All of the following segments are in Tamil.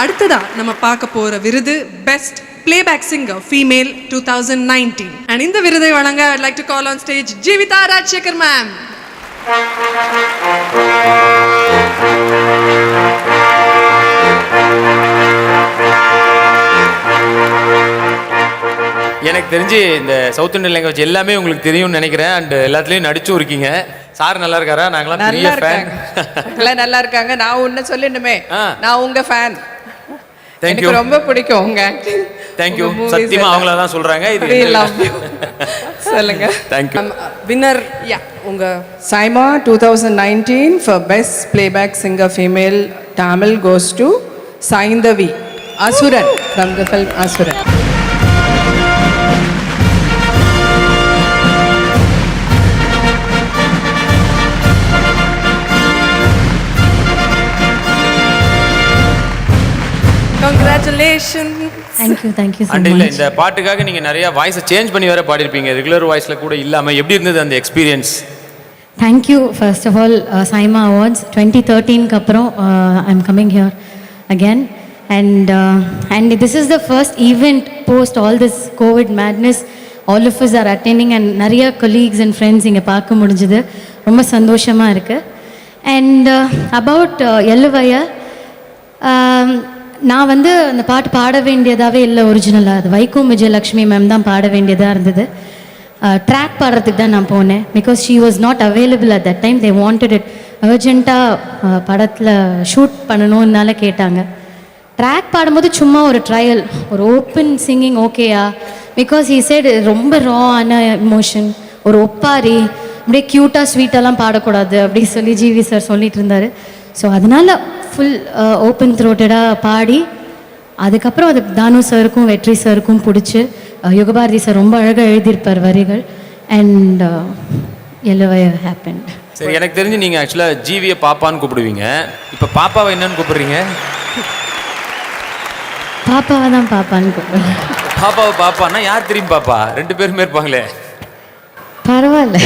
அடுத்ததா நம்ம பார்க்க போற விருது best playback singer female 2019 and இந்த விருதை வழங்க I'd like to call on stage Jeevitha Rajshekhar ma'am. எனக்கு தெரிஞ்சு இந்த சவுத் இந்தியன் லாங்குவேஜ் எல்லாமே உங்களுக்கு தெரியும்னு நினைக்கிறேன். அண்ட் எல்லாத்துலேயும் நடிச்சும் இருக்கீங்க. சார் நல்லா இருக்காரா? நாங்களாம் பெரிய ஃபேன். எல்லாம் நல்லா இருக்காங்க. நான் ஒன்று சொல்லணுமே, நான் உங்க ஃபேன். தேங்க்யூ, எனக்கு ரொம்ப பிடிக்கும் உங்க ஆக்டிங். தேங்க்யூ. சத்தியமா அவங்கள தான் சொல்றாங்க. இது சொல்லுங்க. தேங்க்யூ. வின்னர் உங்க Saima 2019 for best playback singer female Tamil goes to Saindavi Asuran from the film Asuran. Congratulations. Thank you so much. much. இந்த பாட்டுக்காக நீங்க நிறைய வாய்ஸை சேஞ்ச் பண்ணி வேற பாடிருப்பீங்க. ரெகுலர் வாய்ஸ்ல கூட இல்லாம எப்படி இருந்தது அந்த experience? Thank you first of all Saima Awards 2013 க்கு அப்புறம் I'm coming here again and this is the first event post all this covid madness all of us are attending and நிறைய colleagues and friends இங்க பார்க்க முடிஞ்சது. ரொம்ப சந்தோஷமா இருக்கு. and about எல்லுவையா நான் வந்து அந்த பாட்டு பாட வேண்டியதாகவே இல்லை ஒரிஜினலாக. அது வைக்கம் விஜயலக்ஷ்மி மேம் தான் பாட வேண்டியதாக இருந்தது. ட்ராக் பாடுறதுக்கு தான் நான் போனேன். Because she was not available at that time. They wanted it அர்ஜென்ட்டாக படத்தில் ஷூட் பண்ணணும்னால கேட்டாங்க. ட்ராக் பாடும்போது சும்மா ஒரு ட்ரையல், ஒரு ஓப்பன் சிங்கிங் ஓகேயா, பிகாஸ் ஹீ சைடு ரொம்ப ரான இமோஷன், ஒரு ஒப்பாரி, அப்படியே க்யூட்டாக ஸ்வீட்டெல்லாம் பாடக்கூடாது அப்படி சொல்லி ஜிவி சார் சொல்லிட்டு இருந்தார். ஸோ அதனால் ஃபுல் ஓப்பன் த்ரோட்டடாக பாடி அதுக்கப்புறம் அது தானு சாருக்கும் வெற்றி சாருக்கும் பிடிச்சி யுகபாரதி சார் ரொம்ப அழகாக எழுதியிருப்பார் வரிகள். அண்ட் எல்லோவே ஹேப்பன். சரி, எனக்கு தெரிஞ்சு நீங்கள் ஆக்சுவலாக ஜிவியை பாப்பான்னு கூப்பிடுவீங்க. இப்போ பாப்பாவை என்னன்னு கூப்பிடுறீங்க? பாப்பாவை தான் பாப்பான்னு கூப்பிடுவேன். பாப்பாவை பாப்பான்னா யார் தெரியும்? பாப்பா ரெண்டு பேருமே இருப்பாங்களே. பரவாயில்ல.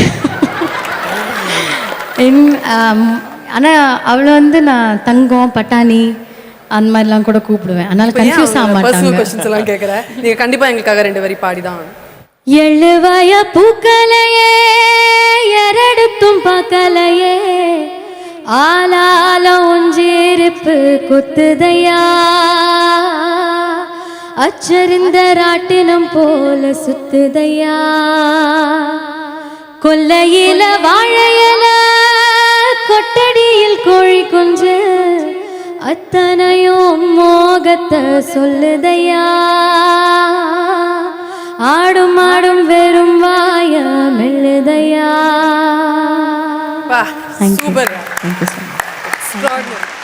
ஆனால் அவளை வந்து நான் தங்கம் பட்டாணி அந்த மாதிரிலாம் கூட கூப்பிடுவேன். அதனால கன்ஃபியூஸ் ஆக மாட்டாங்க. क्वेश्चंस எல்லாம் கேக்குறேன். நீங்க கண்டிப்பா எங்களுக்காக ரெண்டு வரி பாடி தான். எழுவய பூக்கலையே எரடுத்தும் பார்க்கலையே ஆலால ஒஞ்சேரிப்பு கொத்துதையா அச்சரிந்த ராட்டினம் போல சுத்துதையா கொல்லையில வாழையல கொட்டடியில் கோழி குஞ்சு அத்தனையும் மோகத்தை சொல்லுதையா ஆடும் ஆடும் வெறும் வாய மெல்லுதையா. Super. Thank you so much.